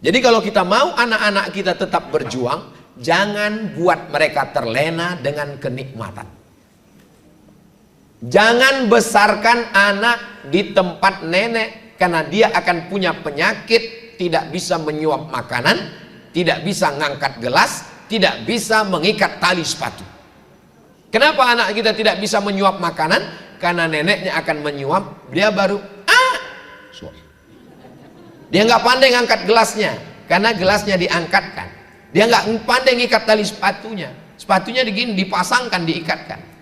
Jadi kalau kita mau anak-anak kita tetap berjuang, jangan buat mereka terlena dengan kenikmatan. Jangan besarkan anak di tempat nenek, karena dia akan punya penyakit, tidak bisa menyuap makanan, tidak bisa ngangkat gelas, tidak bisa mengikat tali sepatu. Kenapa anak kita tidak bisa menyuap makanan? Karena neneknya akan menyuap, dia baru suap. Dia nggak pandai ngangkat gelasnya, karena gelasnya diangkatkan. Dia nggak pandai ngikat tali sepatunya, sepatunya dipasangkan, diikatkan.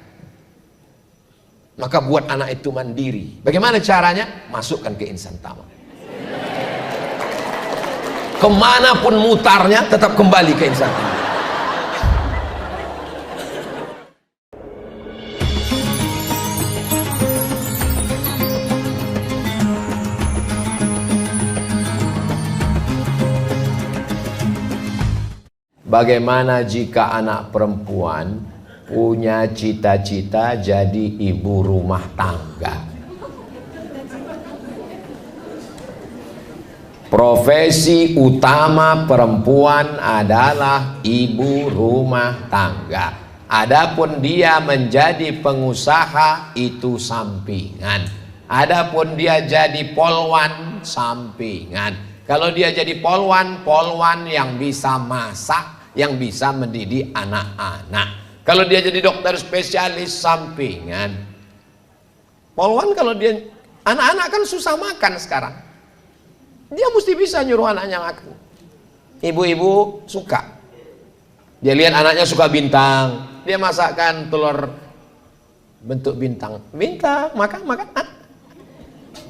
Maka buat anak itu mandiri. Bagaimana caranya? Masukkan ke Insan Tama. Kemanapun mutarnya tetap kembali ke Insan Tama. Bagaimana jika anak perempuan punya cita-cita jadi ibu rumah tangga? Profesi utama perempuan adalah ibu rumah tangga. Adapun dia menjadi pengusaha itu sampingan. Adapun dia jadi polwan sampingan. Kalau dia jadi polwan, polwan yang bisa masak, yang bisa mendidik anak-anak. Kalau dia jadi dokter spesialis sampingan. Polwan kalau dia, anak-anak kan susah makan sekarang. Dia mesti bisa nyuruh anaknya makan. Ibu-ibu suka. Dia lihat anaknya suka bintang, dia masakkan telur bentuk bintang. Bintang, makan, makan.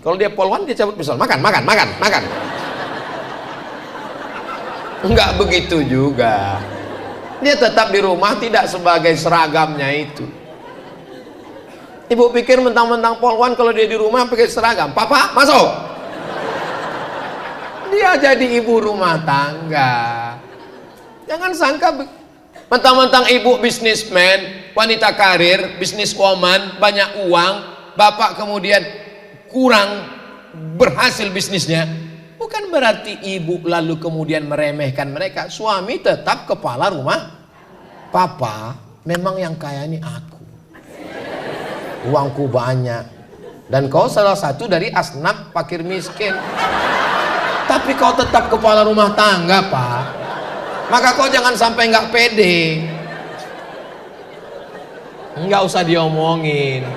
Kalau dia polwan, dia cabut pisau, makan, makan, makan, makan. Enggak begitu juga. Dia tetap di rumah, tidak sebagai seragamnya itu. Ibu pikir mentang-mentang polwan kalau dia di rumah pakai seragam. Papa, masuk. Dia jadi ibu rumah tangga. Jangan sangka mentang-mentang ibu bisnismen, wanita karir, bisniswoman, banyak uang, bapak kemudian kurang berhasil bisnisnya. Bukan berarti ibu lalu kemudian meremehkan mereka. Suami tetap kepala rumah. Papa, memang yang kaya ini aku. Uangku banyak. Dan kau salah satu dari asnaf fakir miskin. Tapi kau tetap kepala rumah tangga, Pak. Maka kau jangan sampai nggak pede. Nggak usah diomongin.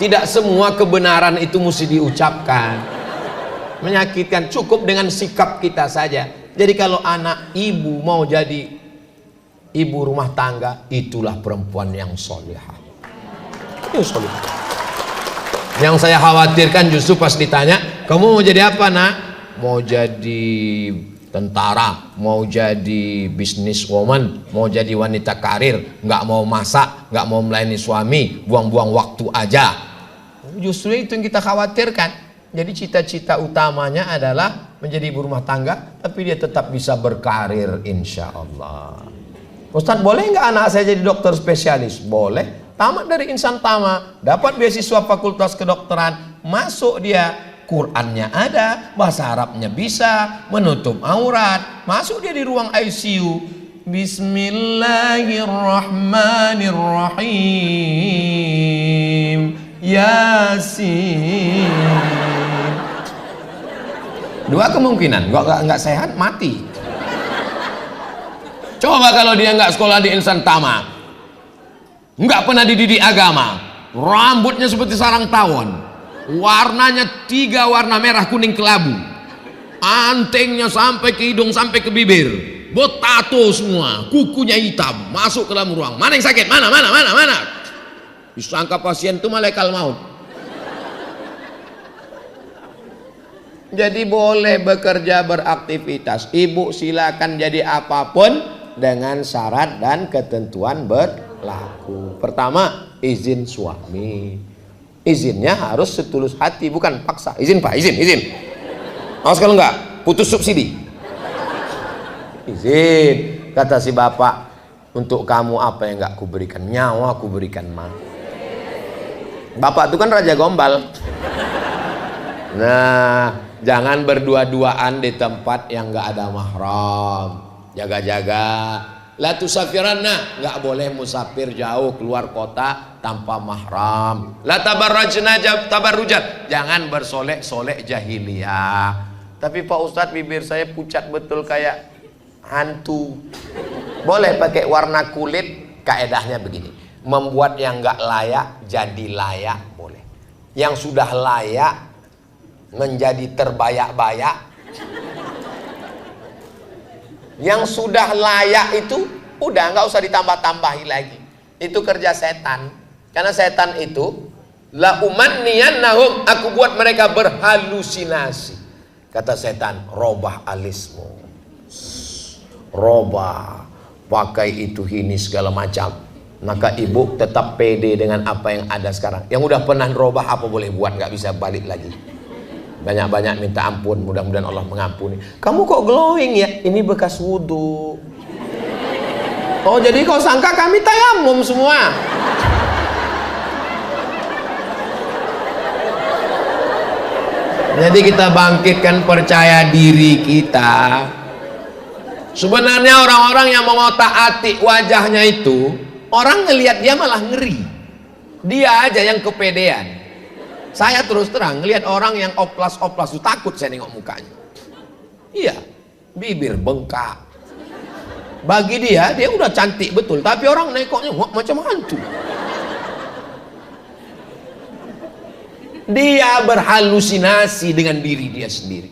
Tidak semua kebenaran itu mesti diucapkan. Menyakitkan, cukup dengan sikap kita saja. Jadi kalau anak ibu mau jadi ibu rumah tangga, itulah perempuan yang solehah. Itu solehah. Yang saya khawatirkan justru pas ditanya, kamu mau jadi apa, nak? Mau jadi tentara, mau jadi bisniswoman, mau jadi wanita karir, nggak mau masak, nggak mau melayani suami, buang-buang waktu aja. Justru itu yang kita khawatirkan. Jadi cita-cita utamanya adalah menjadi ibu rumah tangga, tapi dia tetap bisa berkarir insya Allah. Ustadz, boleh nggak anak saya jadi dokter spesialis? Boleh. Tamat dari Insan Tama, dapat beasiswa fakultas kedokteran, masuk dia, Qurannya ada, bahasa Arabnya bisa, menutup aurat, masuk dia di ruang ICU. Bismillahirrahmanirrahim. Yasin. Dua kemungkinan, nggak sehat, mati. Coba kalau dia nggak sekolah di Insan Tama, nggak pernah dididik agama, rambutnya seperti sarang tawon, warnanya 3 warna merah kuning kelabu, antingnya sampai ke hidung sampai ke bibir, botato semua, kukunya hitam, masuk ke dalam ruang. Mana yang sakit? Mana? Disangka pasien itu malaikat maut. Jadi boleh bekerja, beraktivitas. Ibu silakan jadi apapun dengan syarat dan ketentuan berlaku. Pertama, izin suami. Izinnya harus setulus hati, bukan paksa. Izin Pak, izin. Awas kalau enggak, putus subsidi. Izin, kata si bapak, untuk kamu apa yang enggak kuberikan? Nyawa kuberikan, Ma. Bapak itu kan raja gombal. Nah, Jangan berdua-duaan di tempat yang nggak ada mahram. Jaga-jaga. La tusafiranna, nggak boleh musafir jauh keluar kota tanpa mahram. La tabarrajna tabarrujat, jangan bersolek-solek jahiliyah. Tapi Pak Ustadz, bibir saya pucat betul kayak hantu. Boleh pakai warna kulit, kaedahnya begini. Membuat yang nggak layak jadi layak boleh. Yang sudah layak menjadi terbayak-bayak. Yang sudah layak itu udah nggak usah ditambah-tambahi lagi. Itu kerja setan. Karena setan itu la umanniyannahum, aku buat mereka berhalusinasi. Kata setan, robah alismu, robah, pakai itu ini segala macam. Maka ibu tetap pede dengan apa yang ada sekarang. Yang udah pernah robah apa boleh buat, nggak bisa balik lagi. Banyak-banyak minta ampun, mudah-mudahan Allah mengampuni. Kamu kok glowing ya? Ini bekas wudhu. Oh, jadi kau sangka kami tayamum semua? Jadi kita bangkitkan percaya diri kita. Sebenarnya orang-orang yang mengotak-atik wajahnya itu, orang ngelihat dia malah ngeri. Dia aja yang kepedean. Saya terus terang ngelihat orang yang oplas-oplas itu takut saya nengok mukanya. Iya, bibir bengkak. Bagi dia udah cantik betul, tapi orang nengoknya macam hantu. Dia berhalusinasi dengan diri dia sendiri.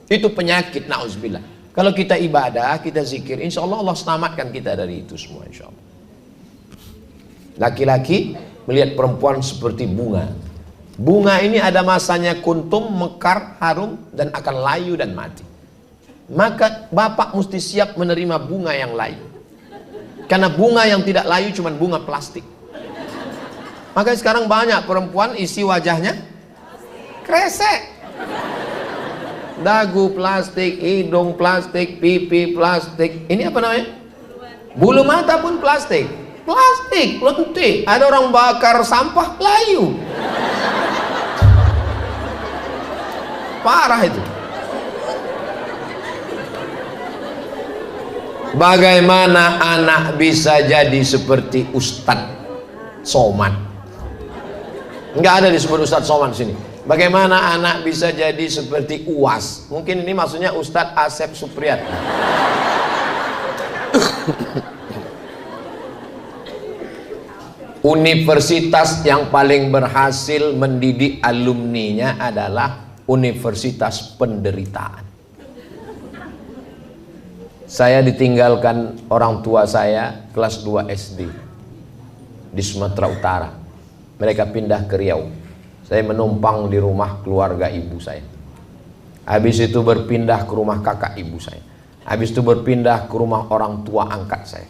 Itu penyakit, na'udzubillah. Kalau kita ibadah, kita zikir, insya Allah Allah selamatkan kita dari itu semua, insya Allah. Laki-laki melihat perempuan seperti bunga. Bunga ini ada masanya kuntum, mekar, harum, dan akan layu dan mati. Maka bapak mesti siap menerima bunga yang layu. Karena bunga yang tidak layu cuma bunga plastik. Maka sekarang banyak perempuan isi wajahnya kresek. Dagu plastik, hidung plastik, pipi plastik. Ini apa namanya? Bulu mata pun plastik. Plastik, lentik. Ada orang bakar sampah layu. Parah itu. Bagaimana anak bisa jadi seperti Ustadz Somad? Enggak ada disebut Ustadz Somad di sini. Bagaimana anak bisa jadi seperti UAS? Mungkin ini maksudnya Ustadz Asep Supriyat. Universitas yang paling berhasil mendidik alumninya adalah Universitas Penderitaan. Saya ditinggalkan orang tua saya kelas 2 SD di Sumatera Utara. Mereka pindah ke Riau. Saya menumpang di rumah keluarga ibu saya. Habis itu berpindah ke rumah kakak ibu saya. Habis itu berpindah ke rumah orang tua angkat saya.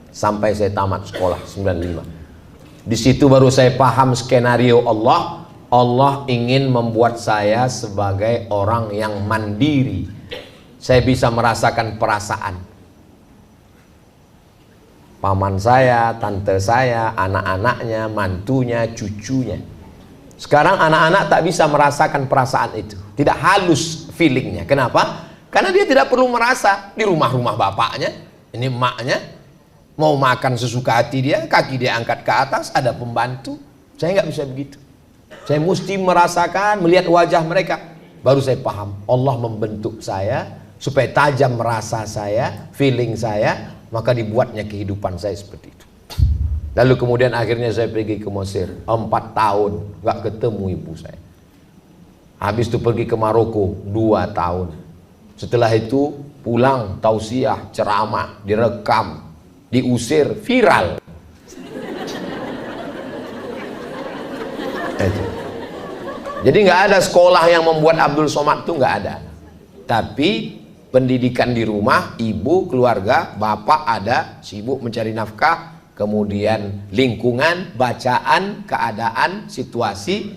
Sampai saya tamat sekolah 95. Di situ baru saya paham skenario Allah. Allah ingin membuat saya sebagai orang yang mandiri. Saya bisa merasakan perasaan. Paman saya, tante saya, anak-anaknya, mantunya, cucunya. Sekarang anak-anak tak bisa merasakan perasaan itu. Tidak halus feelingnya. Kenapa? Karena dia tidak perlu merasa. Di rumah-rumah bapaknya, ini emaknya, mau makan sesuka hati dia, kaki dia angkat ke atas, ada pembantu. Saya nggak bisa begitu. Saya mesti merasakan, melihat wajah mereka. Baru saya paham, Allah membentuk saya supaya tajam rasa saya, feeling saya, maka dibuatnya kehidupan saya seperti itu. Lalu kemudian akhirnya saya pergi ke Mesir 4 tahun, gak ketemu ibu saya. Habis itu pergi ke Maroko 2 tahun. Setelah itu pulang, tausiah, ceramah, direkam, diusir, viral. Itu. Jadi nggak ada sekolah yang membuat Abdul Somad itu nggak ada. Tapi pendidikan di rumah, ibu, keluarga, bapak ada, sibuk mencari nafkah, kemudian lingkungan, bacaan, keadaan, situasi.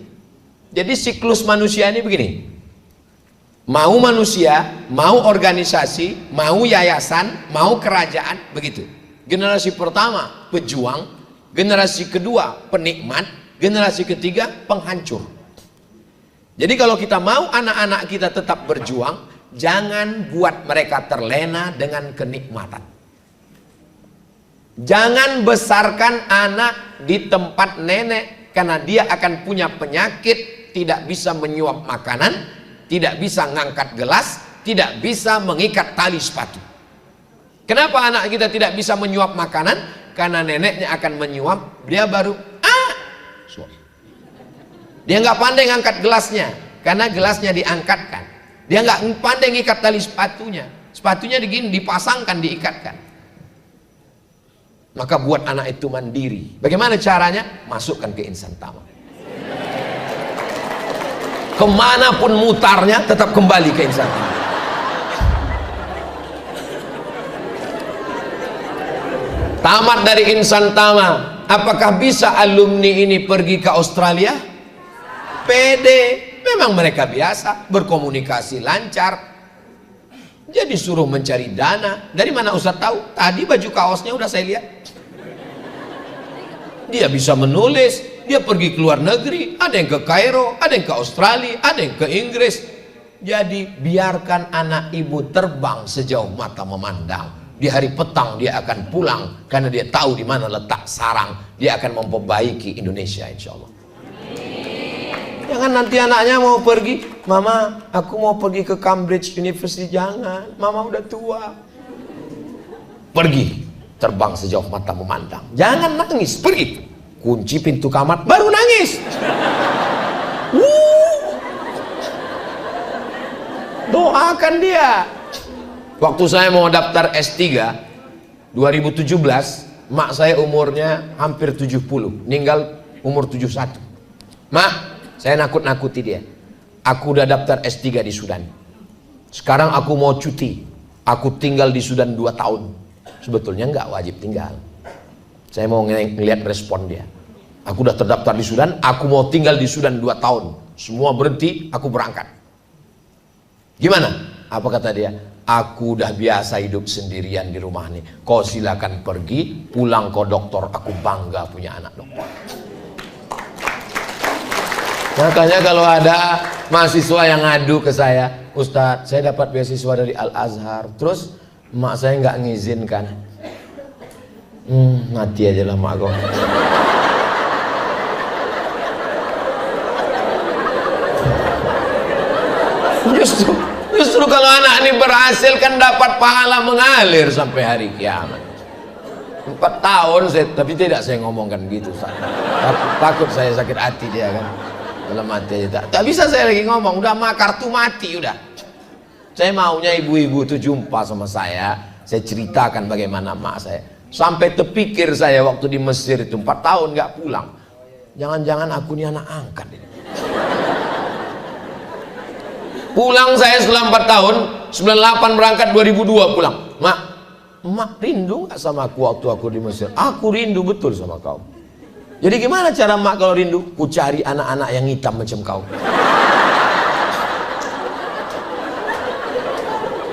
Jadi siklus manusia ini begini. Mau manusia, mau organisasi, mau yayasan, mau kerajaan, begitu. Generasi pertama pejuang, generasi kedua penikmat, generasi ketiga penghancur. Jadi kalau kita mau anak-anak kita tetap berjuang, jangan buat mereka terlena dengan kenikmatan. Jangan besarkan anak di tempat nenek, karena dia akan punya penyakit, tidak bisa menyuap makanan, tidak bisa ngangkat gelas, tidak bisa mengikat tali sepatu. Kenapa anak kita tidak bisa menyuap makanan? Karena neneknya akan menyuap, dia baru dia nggak pandai ngangkat gelasnya, karena gelasnya diangkatkan. Dia nggak pandai ngikat tali sepatunya, sepatunya dipasangkan, diikatkan. Maka buat anak itu mandiri. Bagaimana caranya? Masukkan ke Insan Tama. Kemanapun mutarnya tetap kembali ke Insan Tama. Tamat dari Insan Tama, apakah bisa alumni ini pergi ke Australia? Pede, memang mereka biasa, berkomunikasi lancar. Jadi suruh mencari dana. Dari mana Ustaz tahu? Tadi baju kaosnya udah saya lihat. Dia bisa menulis, dia pergi ke luar negeri, ada yang ke Kairo, ada yang ke Australia, ada yang ke Inggris. Jadi biarkan anak ibu terbang sejauh mata memandang. Di hari petang dia akan pulang, karena dia tahu di mana letak sarang. Dia akan memperbaiki Indonesia, insya Allah. Jangan nanti anaknya mau pergi, mama aku mau pergi ke Cambridge University. Jangan, mama udah tua. Pergi, terbang sejauh mata memandang. Jangan nangis, pergi. Kunci pintu kamar, baru nangis. Doakan dia. Waktu saya mau daftar S3 2017, mak saya umurnya hampir 70, meninggal umur 71. Mak, saya nakut-nakuti dia. Aku udah daftar S3 di Sudan. Sekarang aku mau cuti. Aku tinggal di Sudan 2 tahun. Sebetulnya nggak wajib tinggal. Saya mau ngeliat respon dia. Aku udah terdaftar di Sudan, aku mau tinggal di Sudan 2 tahun. Semua berhenti, aku berangkat. Gimana? Apa kata dia? Aku udah biasa hidup sendirian di rumah nih. Kau silakan pergi, pulang ke dokter. Aku bangga punya anak dokter. Makanya kalau ada mahasiswa yang ngadu ke saya, Ustadz, saya dapat beasiswa dari Al-Azhar, terus emak saya nggak ngizinkan. Mati aja lah mak kau. Justru kalau anak ini berhasil kan dapat pahala mengalir sampai hari kiamat. 4 tahun saya, tapi tidak saya ngomongkan gitu. Takut saya sakit hati dia kan. Dalam hati aja tak bisa saya lagi ngomong, udah mah kartu mati udah. Saya maunya ibu-ibu itu jumpa sama saya ceritakan bagaimana mak saya. Sampai terpikir saya waktu di Mesir itu 4 tahun nggak pulang. Jangan-jangan aku ini anak angkat ini. Pulang saya setelah 4 tahun, 98 berangkat, 2002 pulang. Mak rindu nggak sama aku waktu aku di Mesir? Aku rindu betul sama kau. Jadi gimana cara mak kalau rindu? Ku cari anak-anak yang hitam macam kau.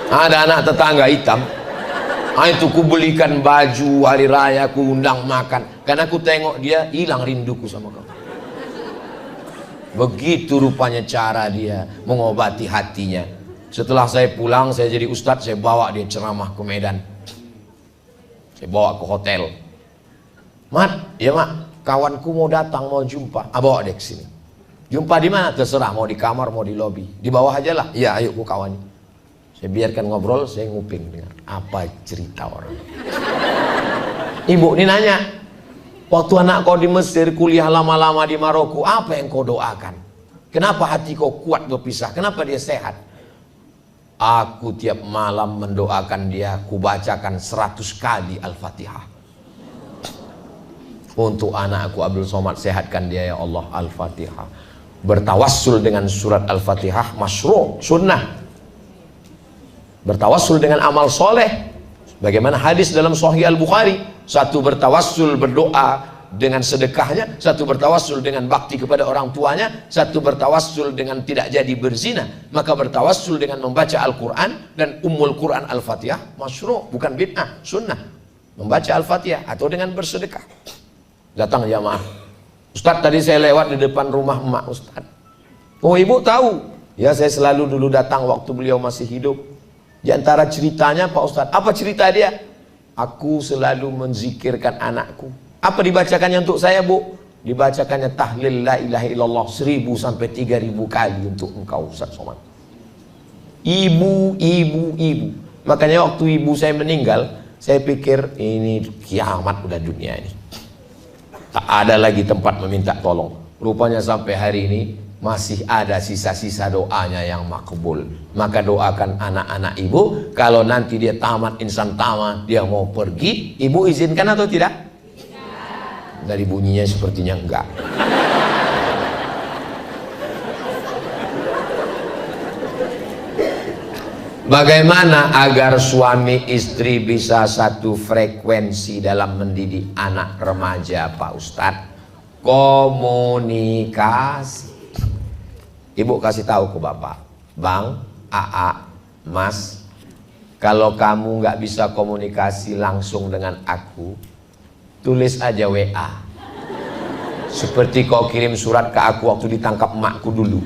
Ada anak tetangga hitam. Itu ku belikan baju hari raya, ku undang makan. Karena ku tengok dia hilang rinduku sama kau. Begitu rupanya cara dia mengobati hatinya. Setelah saya pulang, saya jadi ustadz, saya bawa dia ceramah ke Medan. Saya bawa ke hotel. Mat, ya mak, kawanku mau datang, mau jumpa. Bawa dia ke sini. Jumpa di mana? Terserah, mau di kamar, mau di lobi. Di bawah aja lah. Iya, ayo ku kawan. Saya biarkan ngobrol, saya nguping dengar apa cerita orang. Ibu ini nanya, waktu anak kau di Mesir, kuliah lama-lama di Maroko, apa yang kau doakan? Kenapa hati kau kuat berpisah? Kenapa dia sehat? Aku tiap malam mendoakan dia, kubacakan 100 kali Al-Fatihah. Untuk anakku Abdul Somad, sehatkan dia ya Allah. Al-Fatihah. Bertawassul dengan surat Al-Fatihah masyru', sunnah. Bertawassul dengan amal soleh, bagaimana hadis dalam Sahih Al-Bukhari. Satu bertawassul berdoa dengan sedekahnya, satu bertawassul dengan bakti kepada orang tuanya, satu bertawassul dengan tidak jadi berzina. Maka bertawassul dengan membaca Al-Quran dan Ummul Quran Al-Fatihah masyru', bukan bid'ah, sunnah. Membaca Al-Fatihah atau dengan bersedekah. Datang jamaah, Ustadz tadi saya lewat di depan rumah emak Ustadz, Oh ibu tahu? Ya saya selalu dulu datang waktu beliau masih hidup. Di antara ceritanya Pak Ustadz, apa cerita dia? Aku selalu menzikirkan anakku. Apa dibacakannya untuk saya bu? Dibacakannya tahlil la ilaha illallah 1000 sampai 3000 kali untuk engkau Ustadz Somad. Ibu. Makanya waktu ibu saya meninggal, saya pikir ini kiamat udah dunia ini. Tak ada lagi tempat meminta tolong. Rupanya sampai hari ini masih ada sisa-sisa doanya yang makbul. Maka doakan anak-anak ibu, kalau nanti dia tamat insan tamat, dia mau pergi, ibu izinkan atau tidak? Tidak. Dari bunyinya sepertinya enggak. Bagaimana agar suami istri bisa satu frekuensi dalam mendidik anak remaja Pak Ustadz? Komunikasi. Ibu kasih tahu ke bapak, Bang, AA, Mas, kalau kamu nggak bisa komunikasi langsung dengan aku, tulis aja WA. Seperti kau kirim surat ke aku waktu ditangkap emakku dulu.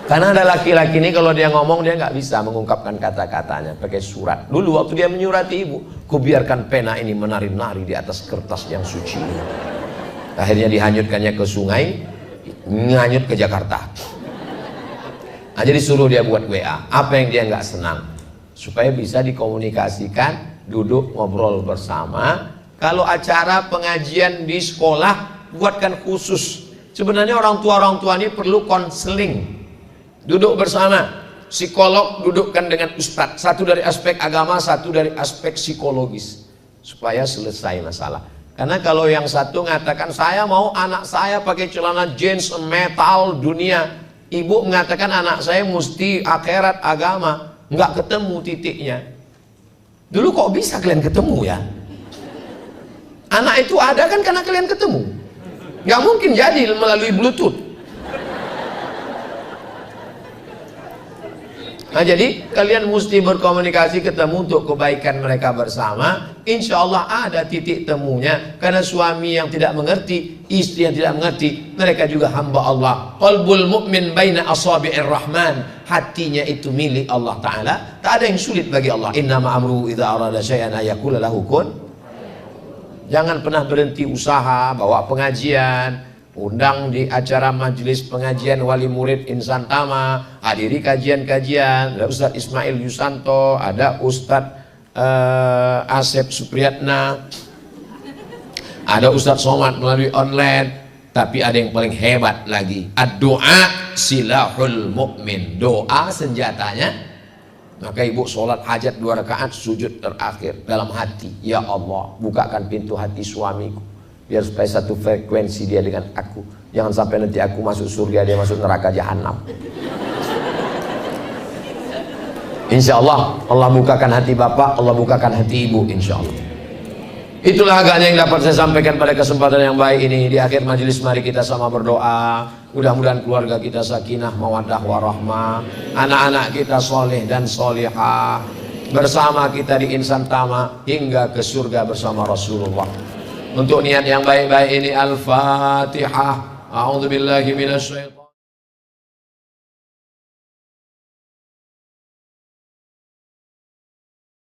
Karena ada laki-laki ini kalau dia ngomong dia nggak bisa mengungkapkan kata-katanya pakai surat. Dulu waktu dia menyurati ibu, ku biarkan pena ini menari-nari di atas kertas yang suci. Akhirnya dihanyutkannya ke sungai, nganyut ke Jakarta. Nah, jadi suruh dia buat WA. Apa yang dia nggak senang? Supaya bisa dikomunikasikan, duduk ngobrol bersama. Kalau acara pengajian di sekolah, buatkan khusus. Sebenarnya orang tua ini perlu konseling. Duduk bersama, psikolog dudukkan dengan ustadz, satu dari aspek agama, satu dari aspek psikologis, supaya selesai masalah. Karena kalau yang satu mengatakan saya mau anak saya pakai celana jeans metal dunia, ibu mengatakan anak saya mesti akhirat agama, nggak ketemu titiknya. Dulu kok bisa kalian ketemu ya? Anak itu ada kan karena kalian ketemu, nggak mungkin jadi melalui Bluetooth. Nah jadi kalian mesti berkomunikasi, ketemu untuk kebaikan mereka bersama. Insya Allah ada titik temunya. Karena suami yang tidak mengerti, istri yang tidak mengerti, mereka juga hamba Allah. Qalbul mu'min baina asabi'ir rahman. Hatinya itu milik Allah Ta'ala. Tak ada yang sulit bagi Allah. Innama amruhu idza arada syai'an ayaqula lahu kun. Jangan pernah berhenti usaha, bawa pengajian, undang di acara majelis pengajian wali murid insan tama, hadiri kajian-kajian. Ada Ustadz Ismail Yusanto, ada Ustadz Asep Supriyatna, ada Ustadz Somad melalui online. Tapi ada yang paling hebat lagi, ad-doa silahul mu'min, doa senjatanya. Maka ibu sholat hajat 2 rakaat, sujud terakhir dalam hati, ya Allah bukakan pintu hati suamiku biar supaya satu frekuensi dia dengan aku. Jangan sampai nanti aku masuk surga, dia masuk neraka jahanam. Insya Allah Allah bukakan hati bapak, Allah bukakan hati ibu, insya Allah. Itulah agaknya yang dapat saya sampaikan pada kesempatan yang baik ini. Di akhir majelis mari kita sama berdoa, mudah-mudahan keluarga kita sakinah mawaddah warahmah, anak-anak kita soleh dan solihah, bersama kita di insan tama hingga ke surga bersama Rasulullah. Untuk niat yang baik-baik ini, Al-Fatihah. A'udzubillahi minasyaitonir